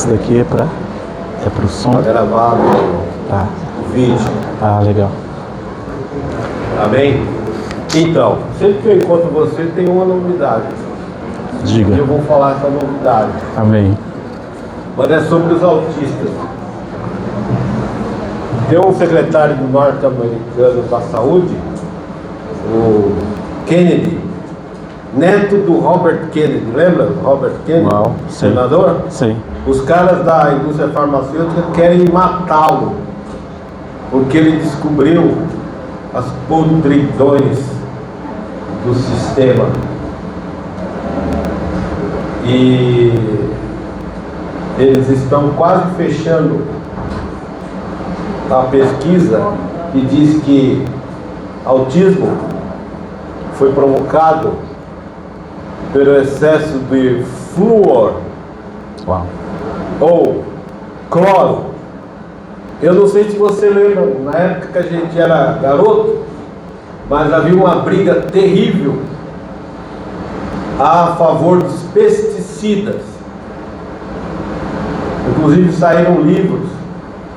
Esse daqui é pro som. Está gravado Tá. o vídeo. Ah, legal. Amém? Então, sempre que eu encontro você, tem uma novidade. E Diga. eu vou falar essa novidade. Amém. Mas é sobre os autistas. Tem um secretário norte-americano da saúde, o Kennedy, neto do Robert Kennedy, lembra? Robert Kennedy, Uau, sim. senador? Sim. Os caras da indústria farmacêutica querem matá-lo, porque ele descobriu as podridões do sistema. E eles estão quase fechando a pesquisa que diz que autismo foi provocado pelo excesso de flúor Uau. ou cloro. Eu não sei se você lembra, na época que a gente era garoto, mas havia uma briga terrível a favor dos pesticidas. Inclusive saíram livros.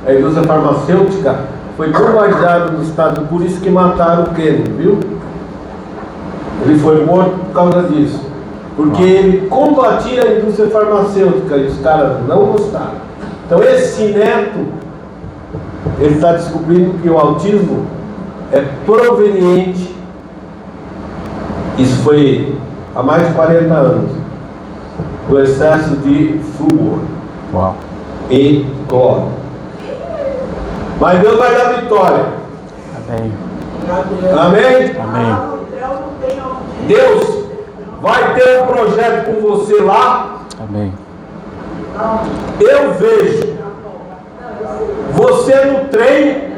A indústria farmacêutica foi bombardeada nos Estados Unidos, por isso que mataram o Kennedy, viu? Ele foi morto por causa disso. Porque ele combatia a indústria farmacêutica e os caras não gostaram. Então esse neto, ele está descobrindo que o autismo é proveniente, isso foi há mais de 40 anos, do excesso de flúor Uau. e cloro. Mas Deus vai dar vitória. Amém. Amém? Amém. Deus vai ter um projeto com você lá. Amém. Eu vejo você no trem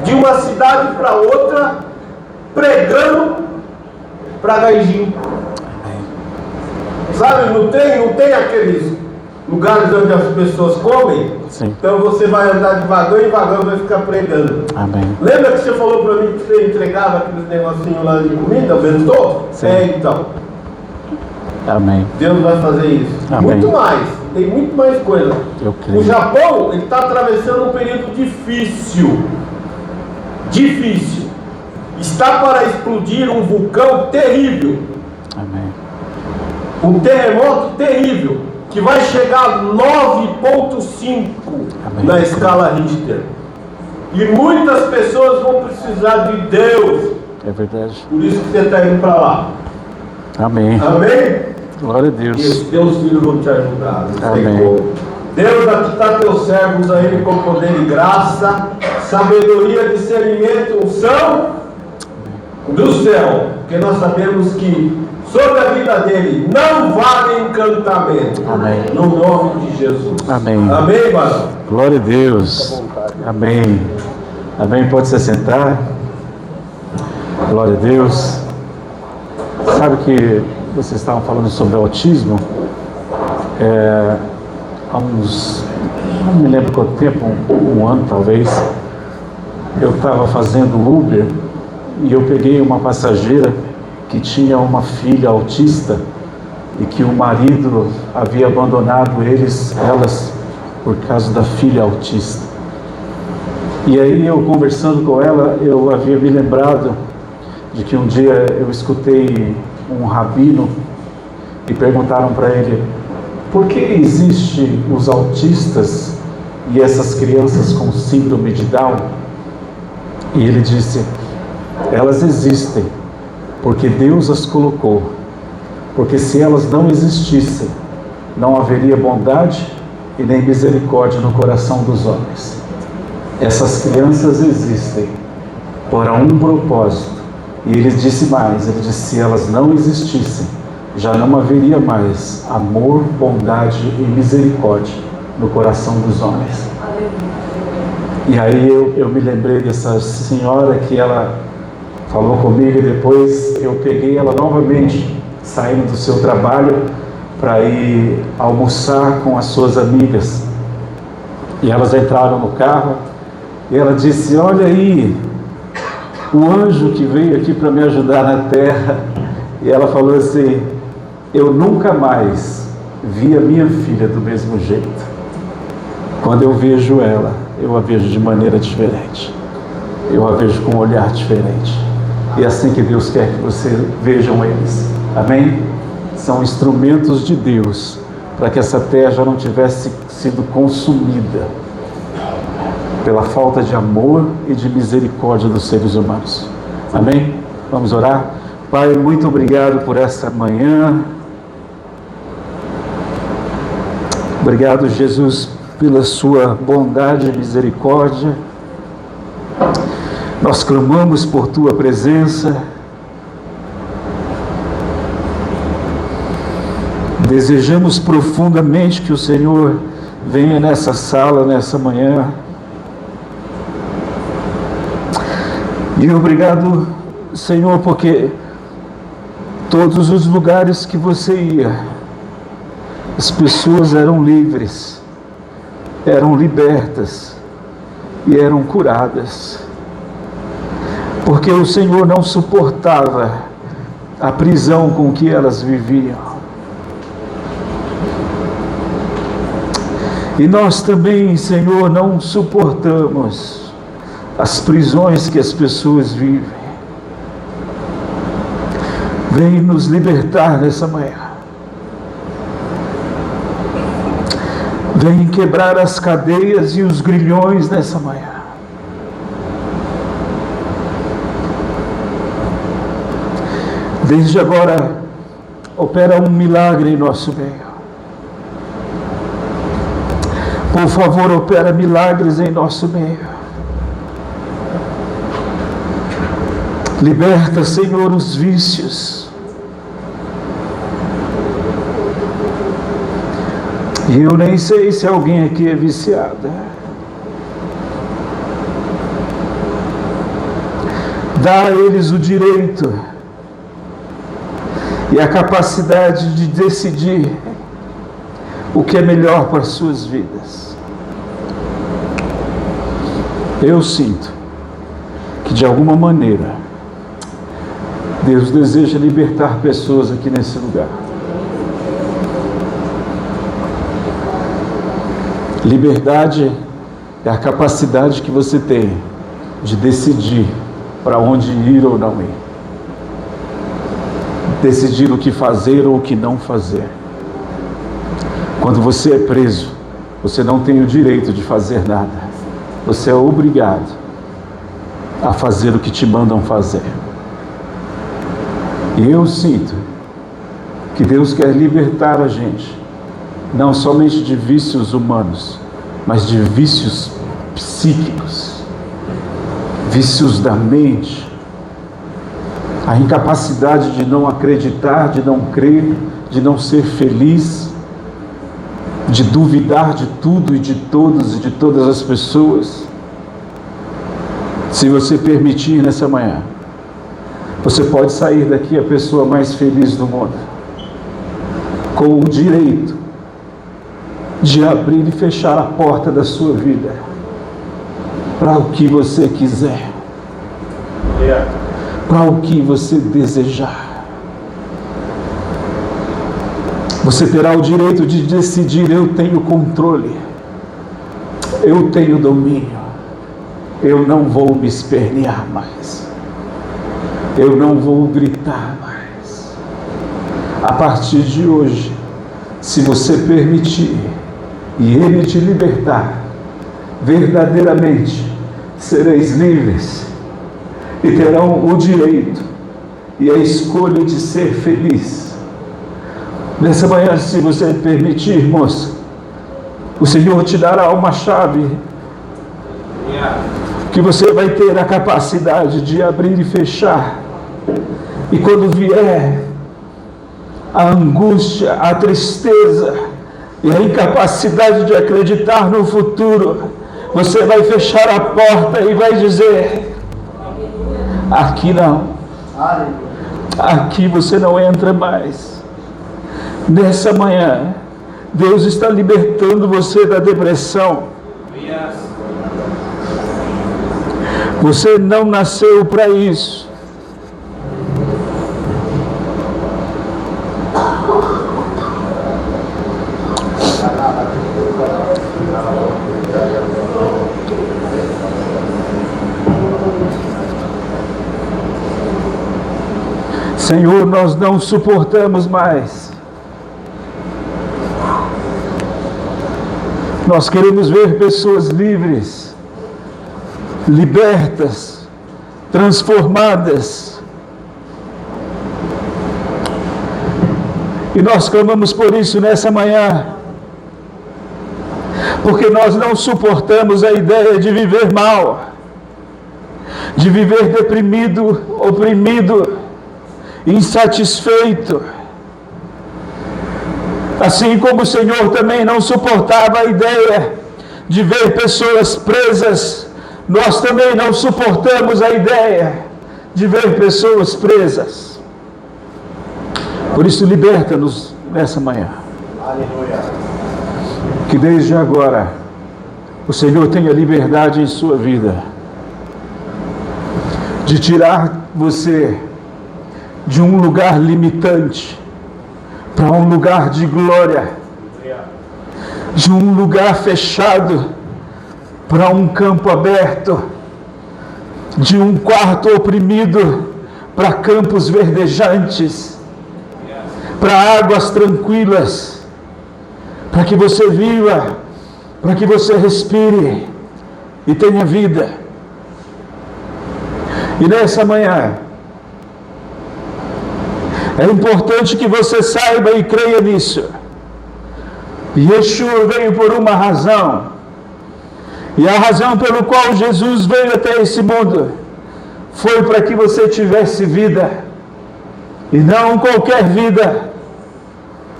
de uma cidade para outra pregando para Gaijinho. Sabe, no trem não tem aqueles lugares onde as pessoas comem? Sim. Então você vai andar de vagão em vagão e vai ficar pregando. Amém. Lembra que você falou para mim que você entregava aqueles negocinhos lá de comida, bentô? Sim. Então. Amém. Deus vai fazer isso. Amém. Muito mais. Tem muito mais coisa. Eu creio. O Japão, ele está atravessando um período difícil. Difícil. Está para explodir um vulcão terrível. Amém. Um terremoto terrível. Que vai chegar a 9,5 na escala Richter. E muitas pessoas vão precisar de Deus. É verdade. Por isso que você está indo para lá. Amém. Amém? Glória a E Deus. os teus filhos vão te ajudar. Não tem Amém. como. Deus, aqui está teus servos aí com poder e graça, sabedoria, discernimento, unção do céu. Porque nós sabemos que sobre a vida dele não vale encantamento. Amém. No nome de Jesus. Amém. Amém, varão? Glória a Deus. Amém. Amém. Pode se sentar. Glória a Deus. Sabe que vocês estavam falando sobre autismo? Há uns, não me lembro quanto tempo, um ano talvez, eu estava fazendo Uber e eu peguei uma passageira que tinha uma filha autista e que o marido havia abandonado elas por causa da filha autista. E aí eu conversando com ela, eu havia me lembrado de que um dia eu escutei um rabino e perguntaram para ele: por que existem os autistas e essas crianças com síndrome de Down? E ele disse: elas existem porque Deus as colocou, porque se elas não existissem, não haveria bondade e nem misericórdia no coração dos homens. Essas crianças existem para um propósito. E ele disse mais, ele disse: se elas não existissem, já não haveria mais amor, bondade e misericórdia no coração dos homens. E aí eu me lembrei dessa senhora que ela falou comigo, e depois eu peguei ela novamente, saindo do seu trabalho, para ir almoçar com as suas amigas. E elas entraram no carro, e ela disse: olha aí, o anjo que veio aqui para me ajudar na terra. E ela falou assim: eu nunca mais vi a minha filha do mesmo jeito. Quando eu vejo ela, eu a vejo de maneira diferente. Eu a vejo com um olhar diferente. E é assim que Deus quer que você vejam eles. Amém? São instrumentos de Deus para que essa terra não tivesse sido consumida pela falta de amor e de misericórdia dos seres humanos. Amém? Vamos orar? Pai, muito obrigado por essa manhã. Obrigado, Jesus, pela sua bondade e misericórdia. Nós clamamos por tua presença. Desejamos profundamente que o Senhor venha nessa sala, nessa manhã. E obrigado, Senhor, porque todos os lugares que você ia, as pessoas eram livres, eram libertas e eram curadas. Porque o Senhor não suportava a prisão com que elas viviam. E nós também, Senhor, não suportamos as prisões que as pessoas vivem. Vem nos libertar nessa manhã. Vem quebrar as cadeias e os grilhões nessa manhã. Desde agora, opera um milagre em nosso meio. Por favor, opera milagres em nosso meio. Liberta, Senhor, os vícios. E eu nem sei se alguém aqui é viciado. Dá a eles o direito e a capacidade de decidir o que é melhor para as suas vidas. Eu sinto que de alguma maneira Deus deseja libertar pessoas aqui nesse lugar. Liberdade é a capacidade que você tem de decidir para onde ir ou não ir. Decidir o que fazer ou o que não fazer. Quando você é preso, você não tem o direito de fazer nada. Você é obrigado a fazer o que te mandam fazer. E eu sinto que Deus quer libertar a gente, não somente de vícios humanos, mas de vícios psíquicos, vícios da mente, a incapacidade de não acreditar, de não crer, de não ser feliz, de duvidar de tudo e de todos e de todas as pessoas. Se você permitir nessa manhã, você pode sair daqui a pessoa mais feliz do mundo, com o direito de abrir e fechar a porta da sua vida para o que você quiser, para o que você desejar. Você terá o direito de decidir: eu tenho controle, eu tenho domínio, eu não vou me espernear mais, eu não vou gritar mais. A partir de hoje, se você permitir e Ele te libertar, verdadeiramente sereis livres e terão o direito e a escolha de ser feliz. Nessa manhã, se você permitir, moça, o Senhor te dará uma chave que você vai ter a capacidade de abrir e fechar. E quando vier a angústia, a tristeza e a incapacidade de acreditar no futuro, você vai fechar a porta e vai dizer: aqui não, aqui você não entra mais. Nessa manhã, Deus está libertando você da depressão. Você não nasceu para isso. Senhor, nós não suportamos mais. Nós queremos ver pessoas livres, libertas, transformadas. E nós clamamos por isso nessa manhã, porque nós não suportamos a ideia de viver mal, de viver deprimido, oprimido, insatisfeito. Assim como o Senhor também não suportava a ideia de ver pessoas presas, nós também não suportamos a ideia de ver pessoas presas. Por isso, liberta-nos nessa manhã. Aleluia. Que desde agora o Senhor tenha liberdade em sua vida de tirar você de um lugar limitante para um lugar de glória, de um lugar fechado para um campo aberto, de um quarto oprimido para campos verdejantes, para águas tranquilas, para que você viva, para que você respire e tenha vida. E nessa manhã, é importante que você saiba e creia nisso. Yeshua veio por uma razão. E a razão pelo qual Jesus veio até esse mundo foi para que você tivesse vida. E não qualquer vida.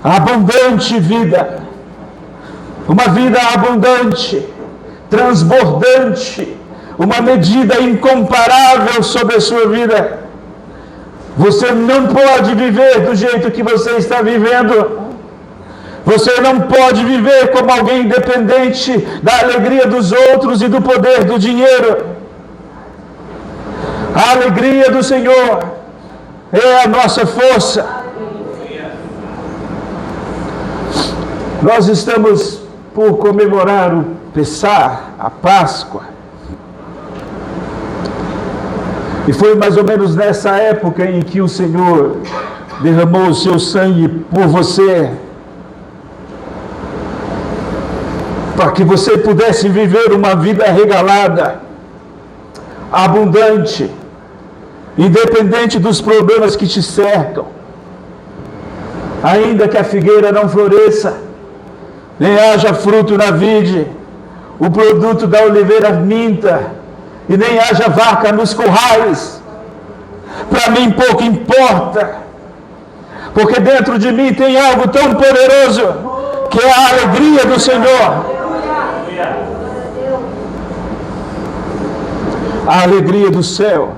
Abundante vida. Uma vida abundante, transbordante, uma medida incomparável sobre a sua vida. Você não pode viver do jeito que você está vivendo. Você não pode viver como alguém dependente da alegria dos outros e do poder do dinheiro. A alegria do Senhor é a nossa força. Nós estamos por comemorar o Pessah, a Páscoa. E foi mais ou menos nessa época em que o Senhor derramou o seu sangue por você, para que você pudesse viver uma vida regalada, abundante, independente dos problemas que te cercam. Ainda que a figueira não floresça, nem haja fruto na vide, o produto da oliveira minta, e nem haja vaca nos currais, para mim pouco importa, porque dentro de mim tem algo tão poderoso, que é a alegria do Senhor. A alegria do céu,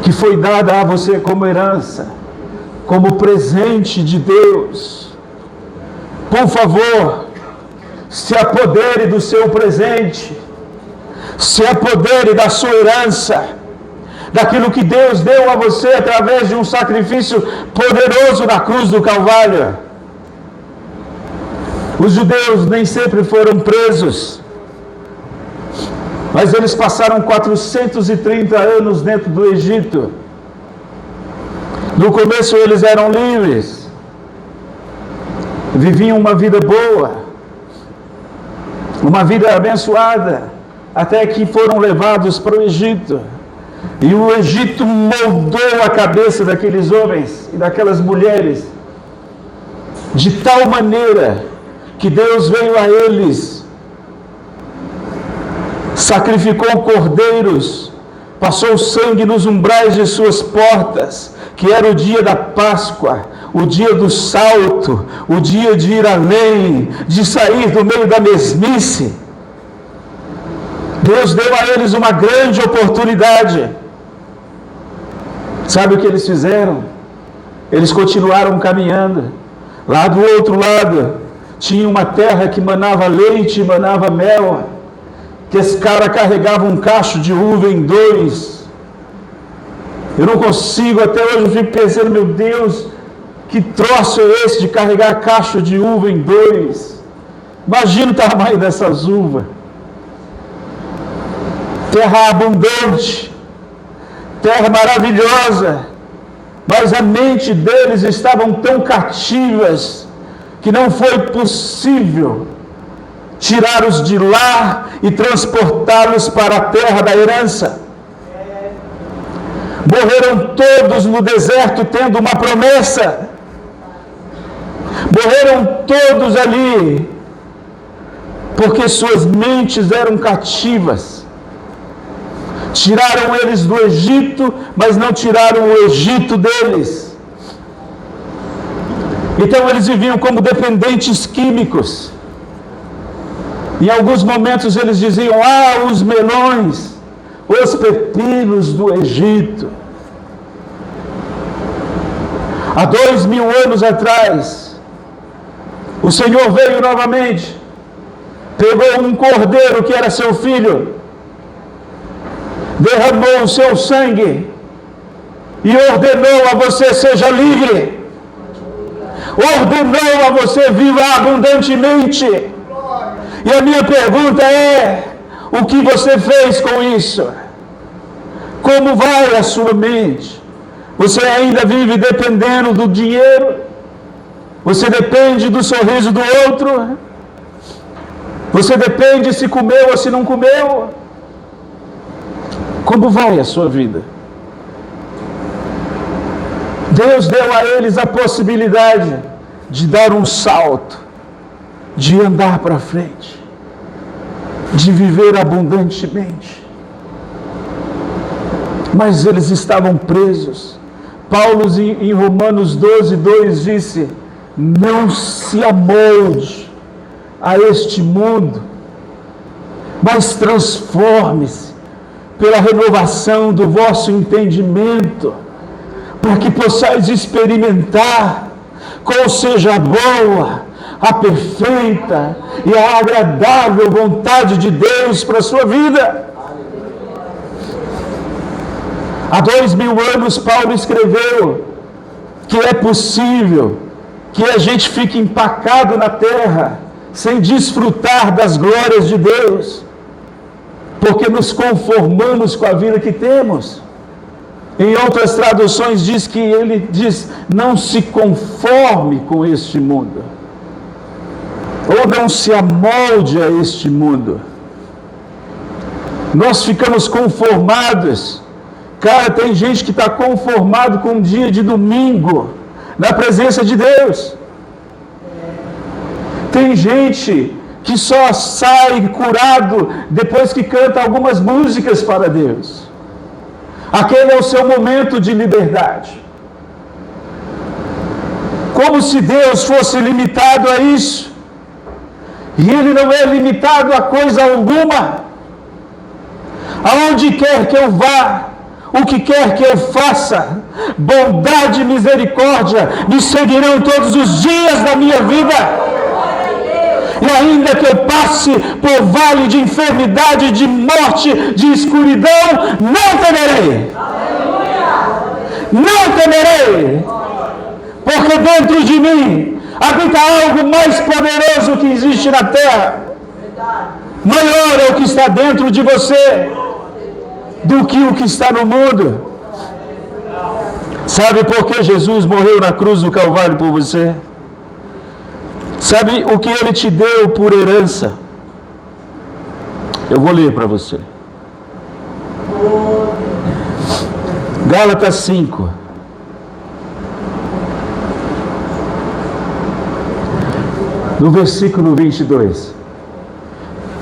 que foi dada a você como herança, como presente de Deus. Por favor, se apodere do seu presente, se apodere da sua herança, daquilo que Deus deu a você através de um sacrifício poderoso na cruz do Calvário. Os judeus nem sempre foram presos, mas eles passaram 430 anos dentro do Egito. No começo eles eram livres, viviam uma vida boa, uma vida abençoada, até que foram levados para o Egito. E o Egito moldou a cabeça daqueles homens e daquelas mulheres, de tal maneira que Deus veio a eles, sacrificou cordeiros, passou sangue nos umbrais de suas portas, que era o dia da Páscoa, o dia do salto, o dia de ir além, de sair do meio da mesmice. Deus deu a eles uma grande oportunidade. Sabe o que eles fizeram? Eles continuaram caminhando. Lá do outro lado, tinha uma terra que manava leite e manava mel, que esse cara carregava um cacho de uva em 2. Eu não consigo, até hoje eu fico pensando, meu Deus, que troço é esse de carregar cacho de uva em 2? Imagina o tamanho dessas uvas. Terra abundante, terra maravilhosa, mas a mente deles estavam tão cativas que não foi possível tirá-los de lá e transportá-los para a terra da herança. Morreram todos no deserto tendo uma promessa. Morreram todos ali porque suas mentes eram cativas. Tiraram eles do Egito, mas não tiraram o Egito deles. Então eles viviam como dependentes químicos. Em alguns momentos eles diziam: os melões, os pepinos do Egito. Há 2000 anos atrás, o Senhor veio novamente, pegou um cordeiro que era seu filho, derramou o seu sangue e ordenou a você: seja livre. Ordenou a você: viva abundantemente. E a minha pergunta é: o que você fez com isso? Como vai a sua mente? Você ainda vive dependendo do dinheiro? Você depende do sorriso do outro? Você depende se comeu ou se não comeu? Como vai a sua vida? Deus deu a eles a possibilidade de dar um salto, de andar para frente, de viver abundantemente. Mas eles estavam presos. Paulo, em Romanos 12:2, disse: não se amolde a este mundo, mas transforme-se pela renovação do vosso entendimento, para que possais experimentar qual seja a boa, a perfeita e a agradável vontade de Deus para a sua vida. Há 2000 anos Paulo escreveu que é possível que a gente fique empacado na terra sem desfrutar das glórias de Deus, porque nos conformamos com a vida que temos. Em outras traduções ele diz: não se conforme com este mundo, ou não se amolde a este mundo. Nós ficamos conformados. Cara, tem gente que está conformado com um dia de domingo na presença de Deus. Tem gente que só sai curado depois que canta algumas músicas para Deus. Aquele é o seu momento de liberdade. Como se Deus fosse limitado a isso. E Ele não é limitado a coisa alguma. Aonde quer que eu vá, o que quer que eu faça, bondade e misericórdia me seguirão todos os dias da minha vida. E ainda que eu passe por vale de enfermidade, de morte, de escuridão, não temerei. Não temerei. Porque dentro de mim habita algo mais poderoso que existe na terra. Maior é o que está dentro de você do que o que está no mundo. Sabe por que Jesus morreu na cruz do Calvário por você? Sabe o que Ele te deu por herança? Eu vou ler para você. Gálatas 5. No versículo 22.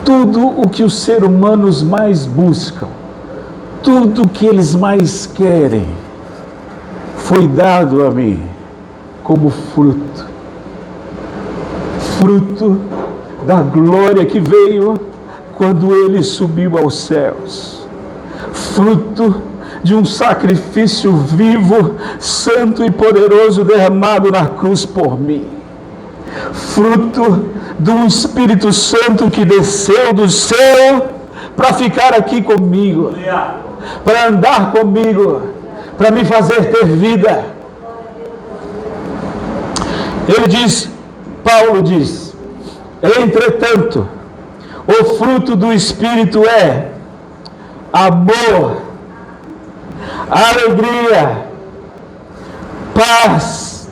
Tudo o que os seres humanos mais buscam, tudo o que eles mais querem, foi dado a mim como fruto. Fruto da glória que veio quando Ele subiu aos céus. Fruto de um sacrifício vivo, santo e poderoso derramado na cruz por mim. Fruto de um Espírito Santo que desceu do céu para ficar aqui comigo, para andar comigo, para me fazer ter vida. Ele diz, Paulo diz: entretanto, o fruto do Espírito é amor, alegria, paz,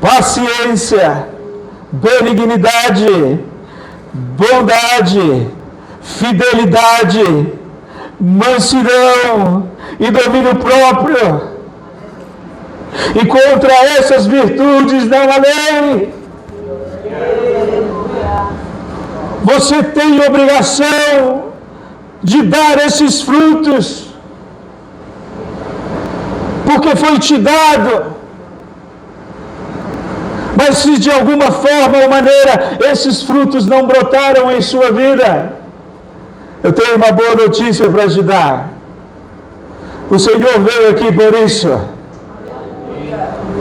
paciência, benignidade, bondade, fidelidade, mansidão e domínio próprio. E contra essas virtudes não há lei. Você tem obrigação de dar esses frutos, porque foi te dado. Mas se de alguma forma ou maneira esses frutos não brotaram em sua vida, eu tenho uma boa notícia para te dar. O Senhor veio aqui por isso,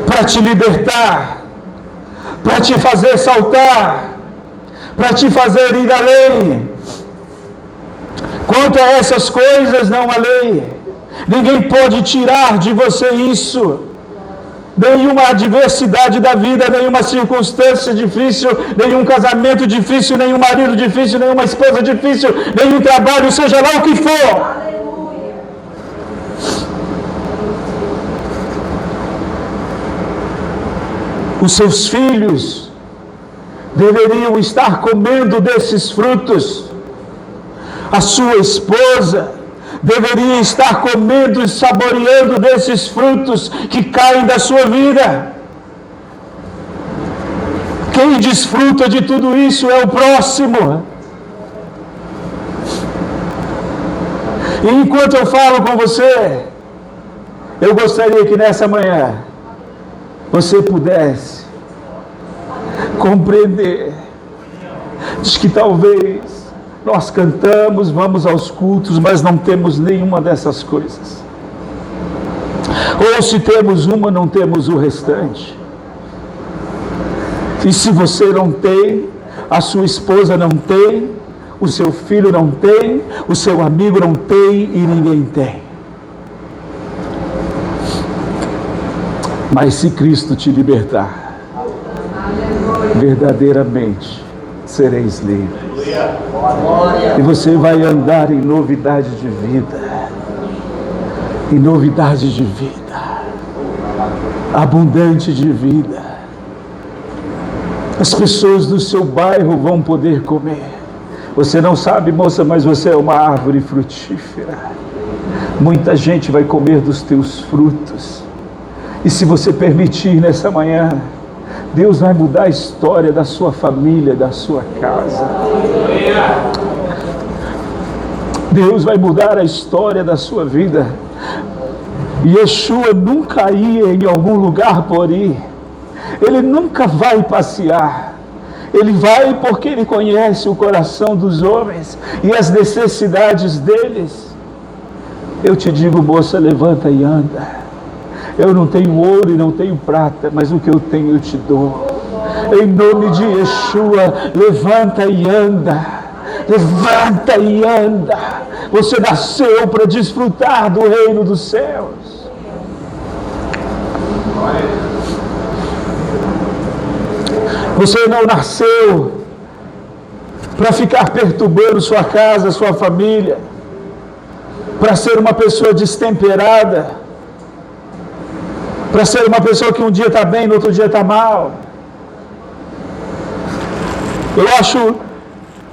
para te libertar, para te fazer saltar, para te fazer ir além. Quanto a essas coisas não há lei. Ninguém pode tirar de você isso. Nenhuma adversidade da vida, nenhuma circunstância difícil, nenhum casamento difícil, nenhum marido difícil, nenhuma esposa difícil, nenhum trabalho, seja lá o que for. Os seus filhos deveriam estar comendo desses frutos. A sua esposa deveria estar comendo e saboreando desses frutos que caem da sua vida. Quem desfruta de tudo isso é o próximo. E enquanto eu falo com você, eu gostaria que nessa manhã você pudesse compreender de que talvez nós cantamos, vamos aos cultos, mas não temos nenhuma dessas coisas. Ou se temos uma, não temos o restante. E se você não tem, a sua esposa não tem, o seu filho não tem, o seu amigo não tem e ninguém tem. Mas se Cristo te libertar, verdadeiramente sereis livres. E você vai andar em novidade de vida. Em novidade de vida. Abundante de vida. As pessoas do seu bairro vão poder comer. Você não sabe, moça, mas você é uma árvore frutífera. Muita gente vai comer dos teus frutos. E se você permitir nessa manhã, Deus vai mudar a história da sua família, da sua casa. Deus vai mudar a história da sua vida. Yeshua nunca ia em algum lugar por ir. Ele nunca vai passear. Ele vai porque Ele conhece o coração dos homens e as necessidades deles. Eu te digo, moça, levanta e anda. Eu não tenho ouro e não tenho prata, mas o que eu tenho eu te dou. Em nome de Yeshua, levanta e anda. Levanta e anda. Você nasceu para desfrutar do reino dos céus. Você não nasceu para ficar perturbando sua casa, sua família, para ser uma pessoa destemperada, para ser uma pessoa que um dia está bem, no outro dia está mal. Eu acho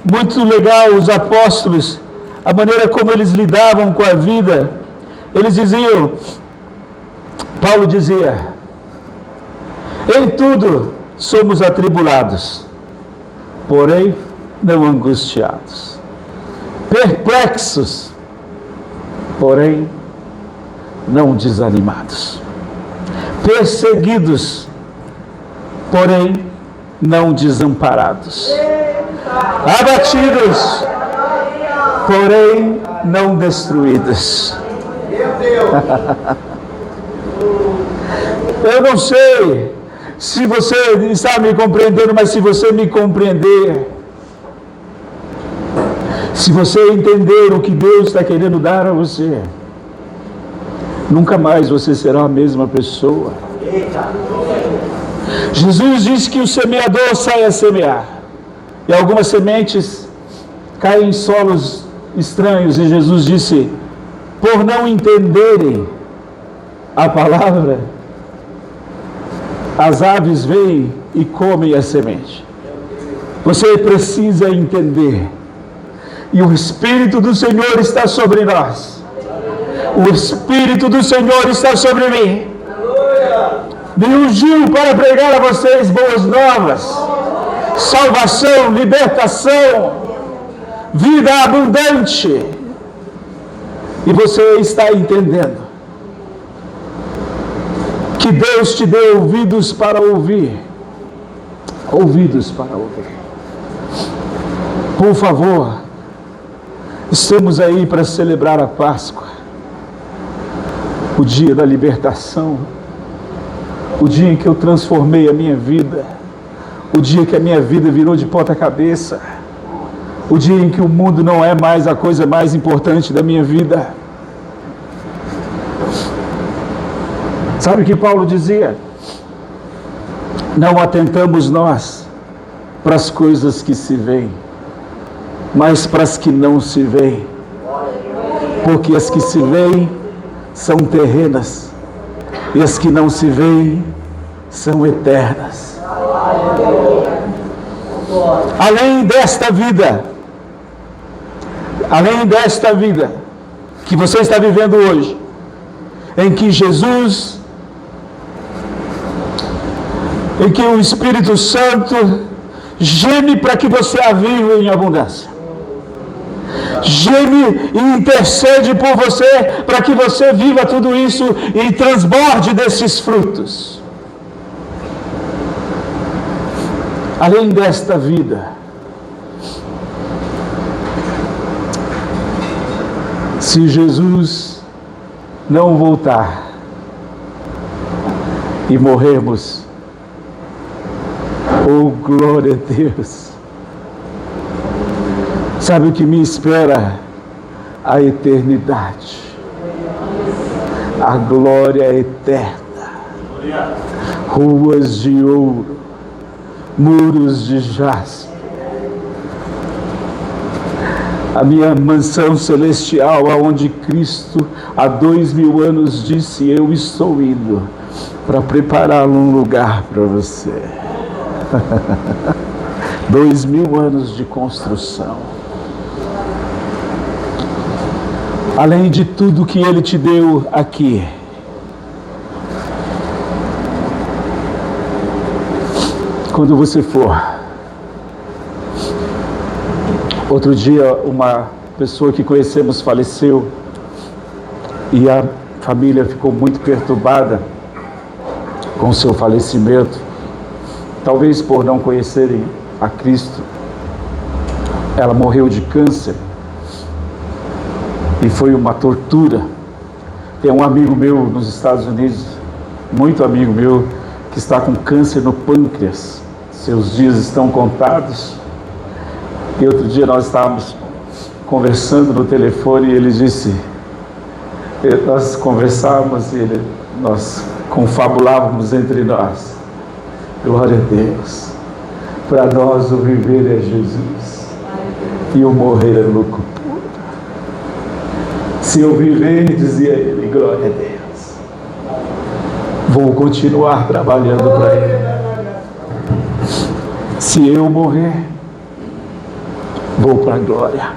muito legal os apóstolos, a maneira como eles lidavam com a vida. Eles diziam, Paulo dizia, em tudo somos atribulados, porém não angustiados, perplexos, porém não desanimados, perseguidos, porém não desamparados, abatidos, porém não destruídos. Eu não sei se você está me compreendendo, mas se você me compreender, se você entender o que Deus está querendo dar a você, nunca mais você será a mesma pessoa. Jesus disse que o semeador sai a semear, e algumas sementes caem em solos estranhos, e Jesus disse, por não entenderem a palavra, As aves vêm e comem a semente. Você precisa entender. E o Espírito do Senhor está sobre nós. O Espírito do Senhor está sobre mim. Me ungiu para pregar a vocês boas novas. Salvação, libertação, vida abundante. E você está entendendo que Deus te deu ouvidos para ouvir. Ouvidos para ouvir. Por favor, estamos aí para celebrar a Páscoa, o dia da libertação, o dia em que eu transformei a minha vida, o dia que a minha vida virou de ponta cabeça, o dia em que o mundo não é mais a coisa mais importante da minha vida. Sabe o que Paulo dizia? Não atentamos nós para as coisas que se veem, mas para as que não se veem. Porque as que se veem são terrenas, e as que não se veem são eternas. Além desta vida que você está vivendo hoje, em que Jesus, em que o Espírito Santo geme para que você a viva em abundância. Geme e intercede por você para que você viva tudo isso e transborde desses frutos. Além desta vida, se Jesus não voltar e morrermos, oh glória a Deus, sabe o que me espera? A eternidade, a glória eterna, ruas de ouro, muros de jaspe, a minha mansão celestial, aonde Cristo há 2000 anos disse: eu estou indo para preparar um lugar para você. 2000 anos de construção. Além de tudo que Ele te deu aqui, quando você for. Outro dia, uma pessoa que conhecemos faleceu e a família ficou muito perturbada com o seu falecimento, talvez por não conhecerem a Cristo. Ela morreu de câncer e foi uma tortura. Tem um amigo meu nos Estados Unidos, muito amigo meu, que está com câncer no pâncreas. Seus dias estão contados. E outro dia nós estávamos conversando no telefone e ele disse, nós conversávamos e nós confabulávamos entre nós. Glória a Deus. Para nós o viver é Jesus e o morrer é lucro puro. Se eu viver, dizia ele, glória a Deus, vou continuar trabalhando para Ele. Se eu morrer, vou para a glória.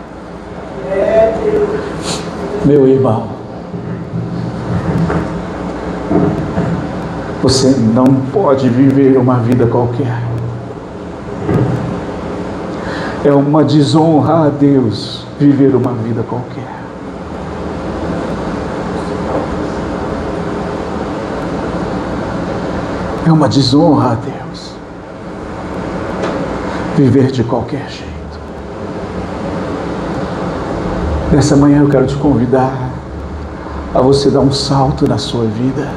Meu irmão, você não pode viver uma vida qualquer. É uma desonra a Deus viver uma vida qualquer. É uma desonra a Deus viver de qualquer jeito. Nessa manhã eu quero te convidar a você dar um salto na sua vida,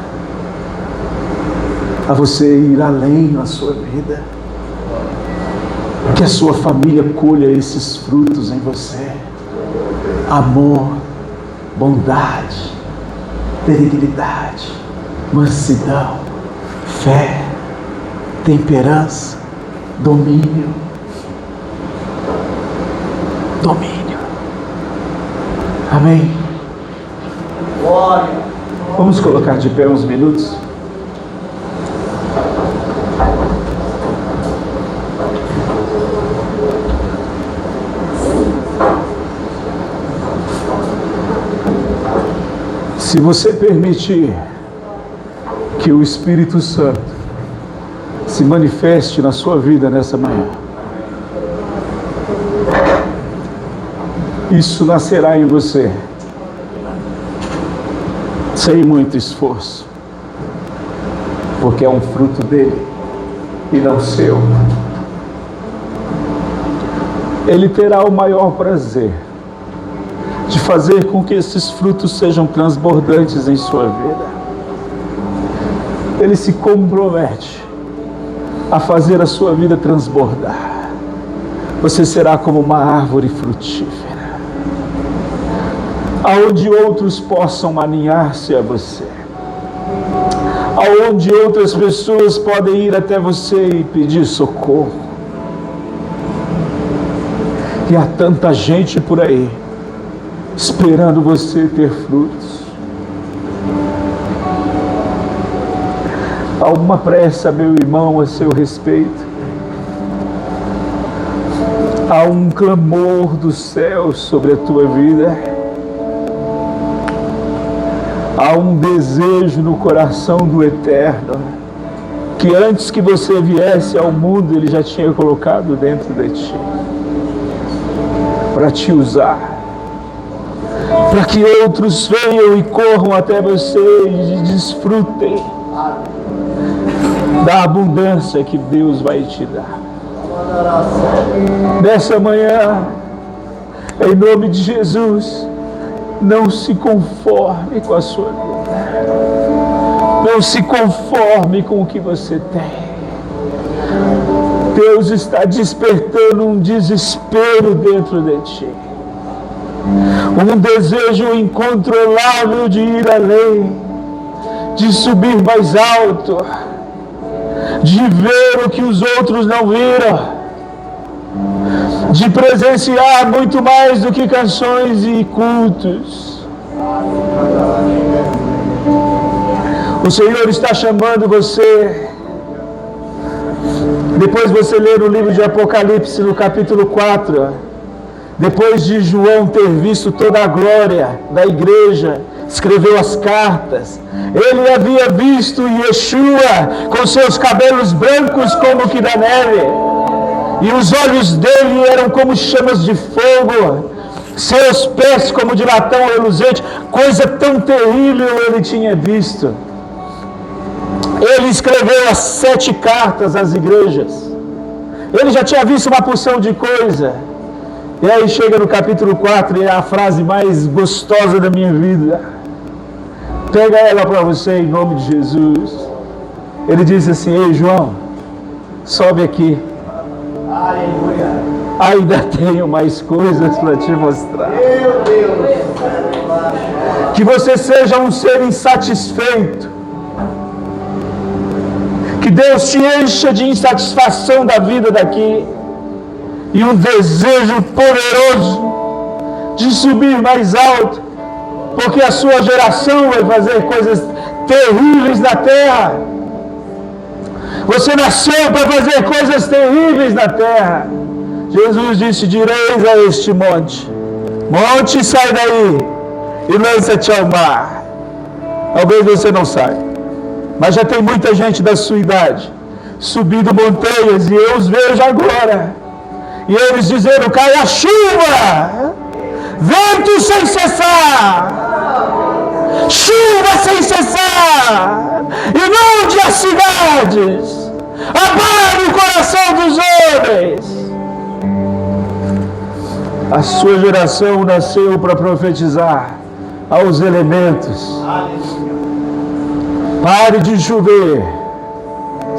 a você ir além na sua vida, que a sua família colha esses frutos em você: amor, bondade, benignidade, mansidão, fé, temperança, domínio. Amém? Glória. Vamos colocar de pé uns minutos. Se você permitir que o Espírito Santo se manifeste na sua vida nessa manhã, isso nascerá em você, sem muito esforço, porque é um fruto dele e não seu. Ele terá o maior prazer de fazer com que esses frutos sejam transbordantes em sua vida. Ele se compromete a fazer a sua vida transbordar. Você será como uma árvore frutífera, aonde outros possam aninhar-se a você, aonde outras pessoas podem ir até você e pedir socorro. E há tanta gente por aí esperando você ter frutos. Há uma pressa, meu irmão, a seu respeito. Há um clamor do céu sobre a tua vida. Há um desejo no coração do Eterno, que antes que você viesse ao mundo, Ele já tinha colocado dentro de ti, para te usar, para que outros venham e corram até você e desfrutem da abundância que Deus vai te dar. Nessa manhã, em nome de Jesus, não se conforme com a sua vida. Não se conforme com o que você tem. Deus está despertando um desespero dentro de ti. Um desejo incontrolável de ir além, de subir mais alto, de ver o que os outros não viram, de presenciar muito mais do que canções e cultos. O Senhor está chamando você. Depois você ler o livro de Apocalipse no capítulo 4, depois de João ter visto toda a glória da igreja, escreveu as cartas. Ele havia visto Yeshua com seus cabelos brancos como que da neve, e os olhos dele eram como chamas de fogo, seus pés como de latão reluzente. Coisa tão terrível ele tinha visto. Ele escreveu as 7 cartas às igrejas. Ele já tinha visto uma porção de coisa. E aí chega no capítulo 4 e é a frase mais gostosa da minha vida. Pega ela para você em nome de Jesus. Ele disse assim: ei João, sobe aqui. Aleluia. Ainda tenho mais coisas para te mostrar. Meu Deus. Que você seja um ser insatisfeito. Que Deus te encha de insatisfação da vida daqui e um desejo poderoso de subir mais alto, porque a sua geração vai fazer coisas terríveis na terra. Você nasceu para fazer coisas terríveis na terra. Jesus disse: direis a este monte: monte, sai daí e lança-te ao mar. Talvez você não saiba, mas já tem muita gente da sua idade subindo montanhas, e eu os vejo agora, e eles dizendo: cai a chuva, vento sem cessar, chuva sem cessar, inunde as cidades, abale o coração dos homens. A sua geração nasceu para profetizar aos elementos: pare de chover,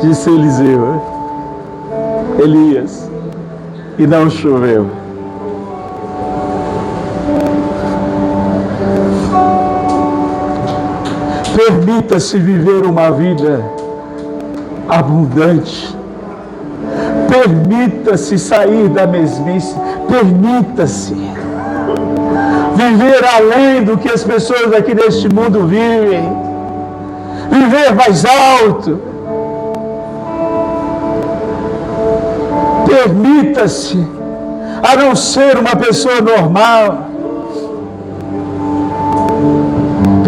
disse Eliseu, Elias, e não choveu. Permita-se viver uma vida abundante. Permita-se sair da mesmice. Permita-se viver além do que as pessoas aqui neste mundo vivem. Viver mais alto. Permita-se a não ser uma pessoa normal.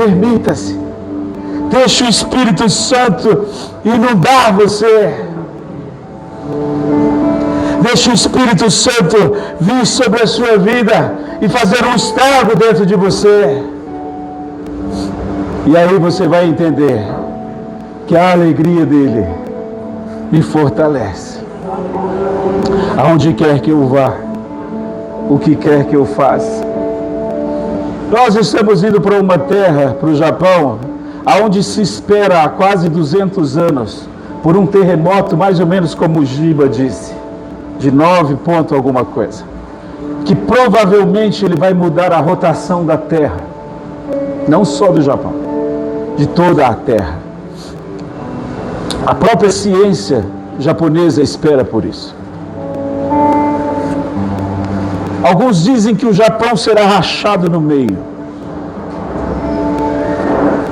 Permita-se. Deixe o Espírito Santo inundar você. Deixe o Espírito Santo vir sobre a sua vida e fazer um estrago dentro de você. E aí você vai entender que a alegria dele me fortalece. Aonde quer que eu vá, o que quer que eu faça. Nós estamos indo para uma terra, para o Japão, aonde se espera há quase 200 anos por um terremoto, mais ou menos como o Giba disse, de 9 pontos alguma coisa, que provavelmente ele vai mudar a rotação da Terra, não só do Japão, de toda a Terra. A própria ciência japonesa espera por isso. Alguns dizem que o Japão será rachado no meio.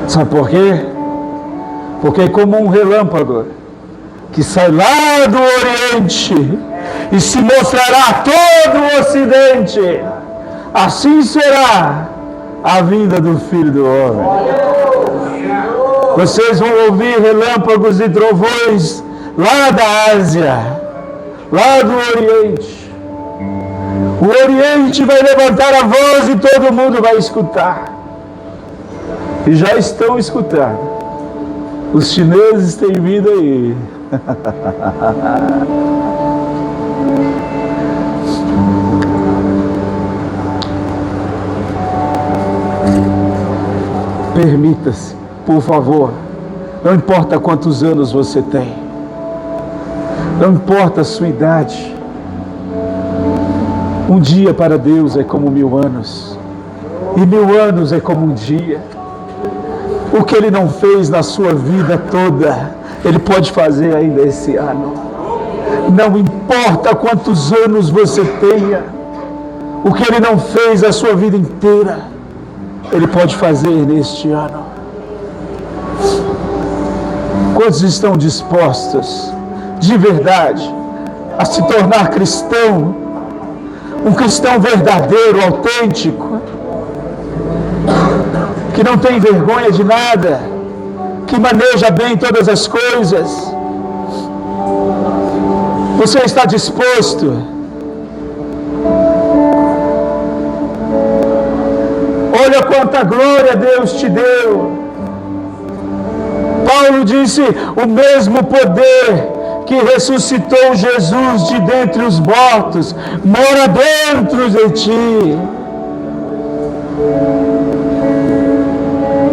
Sabe por quê? Porque é como um relâmpago que sai lá do Oriente e se mostrará a todo o Ocidente. Assim será a vinda do Filho do Homem. Vocês vão ouvir relâmpagos e trovões lá da Ásia, lá do Oriente. O Oriente vai levantar a voz e todo mundo vai escutar. E já estão escutando. Os chineses têm vindo aí. Permita-se, por favor. Não importa quantos anos você tem. Não importa a sua idade. Um dia para Deus é como 1000 anos. E 1000 anos é como um dia. O que Ele não fez na sua vida toda, Ele pode fazer ainda esse ano. Não importa quantos anos você tenha. O que Ele não fez a sua vida inteira, Ele pode fazer neste ano. Quantos estão dispostos, de verdade, a se tornar cristão? Um cristão verdadeiro, autêntico, que não tem vergonha de nada, que maneja bem todas as coisas. Você está disposto? Olha quanta glória Deus te deu. Paulo disse: o mesmo poder que ressuscitou Jesus de dentre os mortos mora dentro de ti.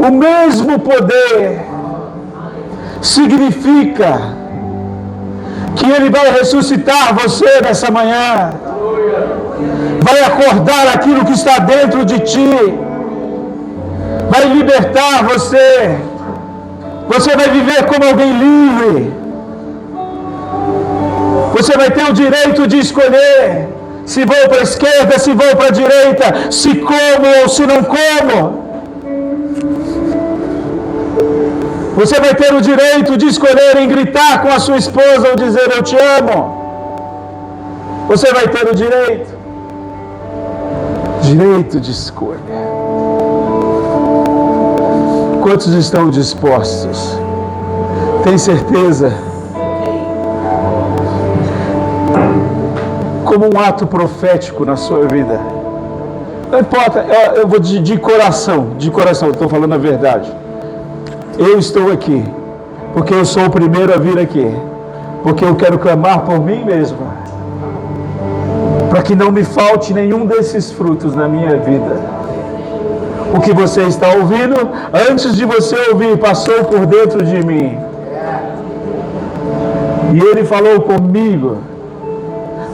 O mesmo poder significa que Ele vai ressuscitar você nessa manhã, vai acordar aquilo que está dentro de ti, vai libertar você. Você vai viver como alguém livre. Você vai ter o direito de escolher se vou para a esquerda, se vou para a direita, se como ou se não como. Você vai ter o direito de escolher em gritar com a sua esposa ou dizer eu te amo. Você vai ter o direito de escolha. Quantos estão dispostos? Tem certeza? Como um ato profético na sua vida. Não importa, eu vou de coração, estou falando a verdade. Eu estou aqui, porque eu sou o primeiro a vir aqui, porque eu quero clamar por mim mesmo, para que não me falte nenhum desses frutos na minha vida. O que você está ouvindo, antes de você ouvir, passou por dentro de mim. E Ele falou comigo,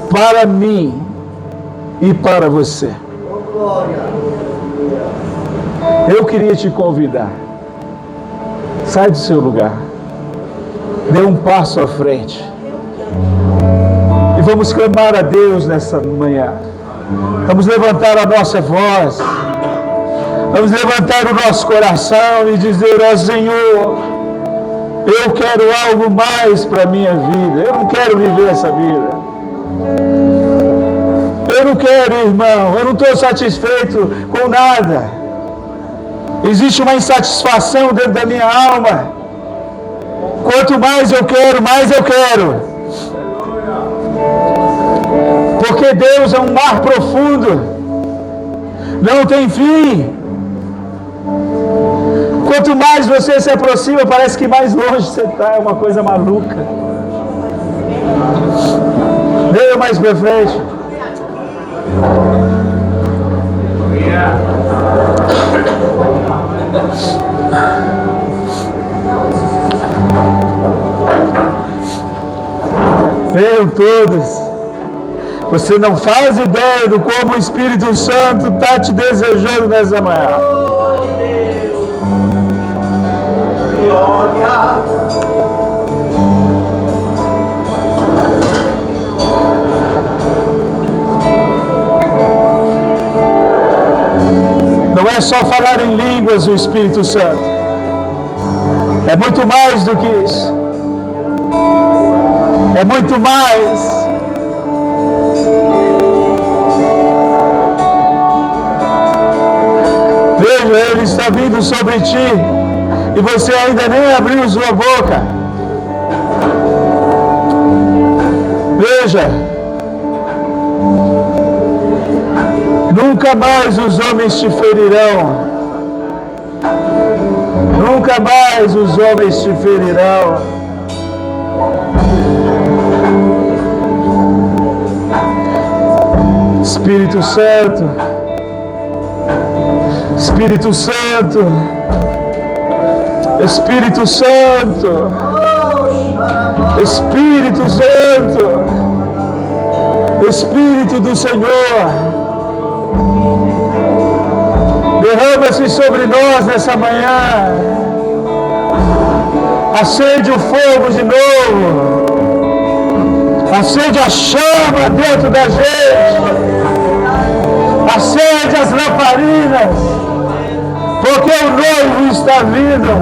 para mim e para você. Eu queria te convidar. Sai do seu lugar. Dê um passo à frente. E vamos clamar a Deus nessa manhã. Vamos levantar a nossa voz. Vamos levantar o nosso coração e dizer: ó Senhor, eu quero algo mais para a minha vida. Eu não quero viver essa vida. Eu não quero, irmão. Eu não estou satisfeito com nada. Existe uma insatisfação dentro da minha alma. Quanto mais eu quero, mais eu quero. Porque Deus é um mar profundo, não tem fim. Quanto mais você se aproxima, parece que mais longe você está. É uma coisa maluca. Venha mais para frente. Venham todos. Você não faz ideia do como o Espírito Santo está te desejando nessa manhã. Não é só falar em línguas o Espírito Santo. É muito mais do que isso. É muito mais. Veja, Ele está vindo sobre ti e você ainda nem abriu sua boca. Veja, nunca mais os homens te ferirão. Nunca mais os homens te ferirão. Espírito Santo, Espírito Santo, Espírito Santo, Espírito Santo, Espírito do Senhor, derrama-se sobre nós nessa manhã, acende o fogo de novo, acende a chama dentro da gente, acende as lamparinas, porque o noivo está vindo.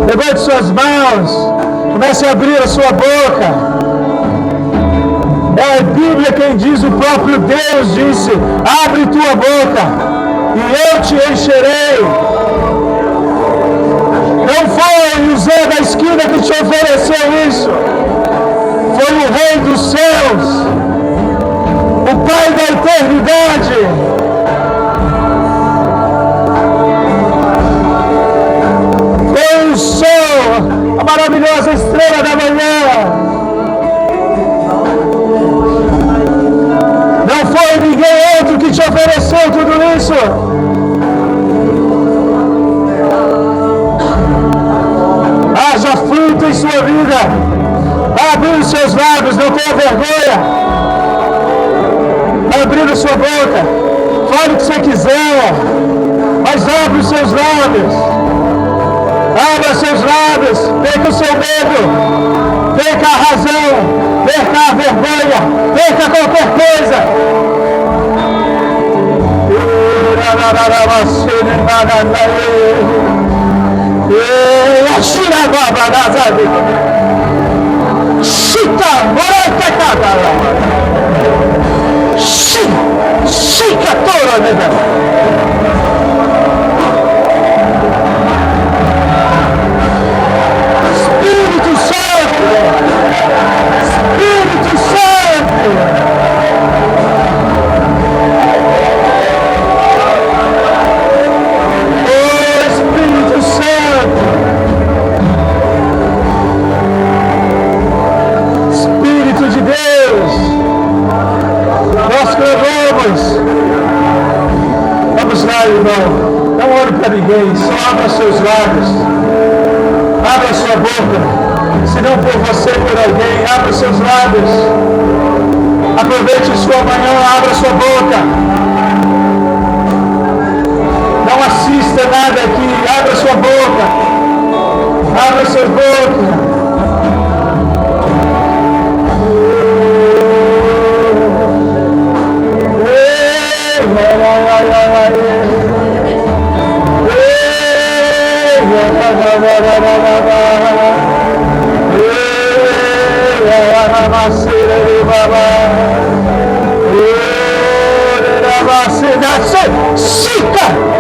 Levante suas mãos, comece a abrir a sua boca. É a Bíblia quem diz, o próprio Deus disse: abre tua boca e eu te encherei. Não foi o Zé da esquina que te ofereceu isso, foi o Rei dos céus, o Pai da eternidade. Foi o sol, a maravilhosa estrela da manhã. Não foi ninguém outro que te ofereceu tudo isso. Haja fruto em sua vida. Abra os seus lábios, não tenha vergonha. Abrindo sua boca, fale o que você quiser, mas abra os seus lábios. Abra seus lábios, perca o seu medo, perca a razão, perca a vergonha, perca qualquer coisa. Chica toda, né? Espírito Santo, Espírito Santo, oh Espírito Santo, Espírito de Deus, nós clamamos. Vamos lá, irmão. Não olhe para ninguém, só abra seus lábios. Abra sua boca. Se não por você, por alguém, abra seus lábios. Aproveite sua manhã, abra sua boca. Não assista nada aqui, abra sua boca. Abra sua boca. Chica!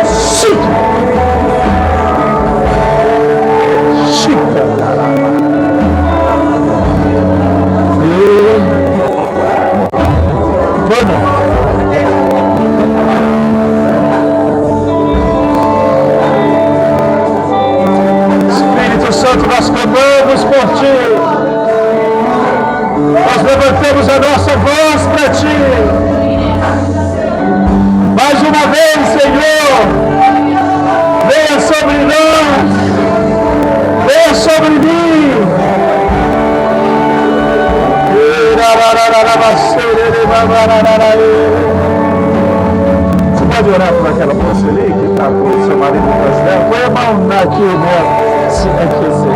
Você pode orar por aquela moça ali que está com o seu marido atrás dela? Põe a mão aqui nela. Sim, aqui, sim.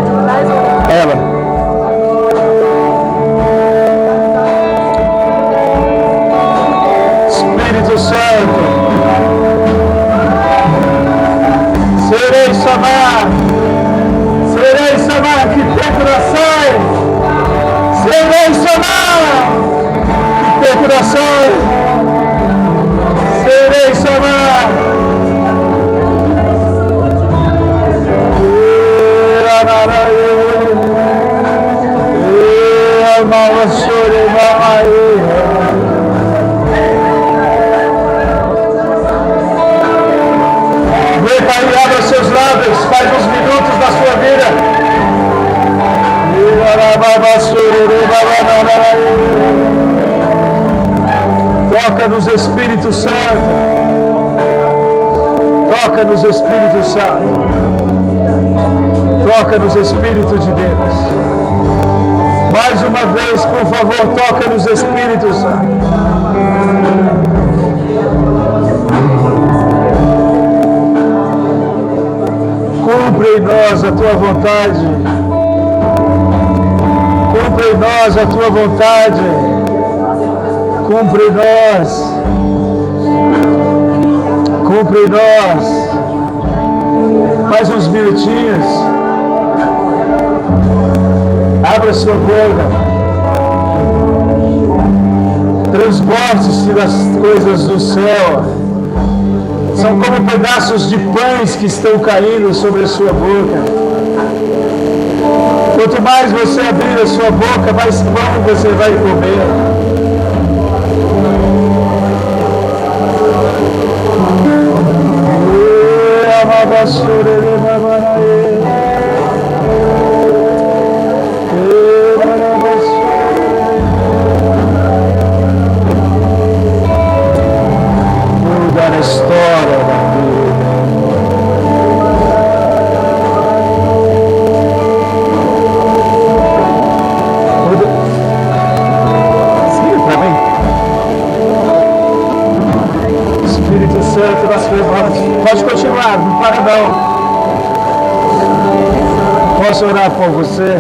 Ela. Espírito Santo, serei chamar que tem coração, serei chamar que tem coração, serei chamar. Pai, abra seus lábios, faz uns minutos da sua vida. Toca-nos, Espírito Santo. Toca-nos, Espírito Santo. Toca-nos, Espírito de Deus. Mais uma vez, por favor, toca-nos, Espírito Santo. Cumpre em nós a tua vontade. Cumpre em nós a tua vontade. Cumpre em nós. Cumpre em nós. Mais uns minutinhos. Abra sua boca. Transporte-se das coisas do céu. São como pedaços de pães que estão caindo sobre a sua boca. Quanto mais você abrir a sua boca, mais pão você vai comer. Mudar a história da vida. Siga para mim. Espírito Santo, nós levamos. Pode continuar, não para não. Posso orar por você?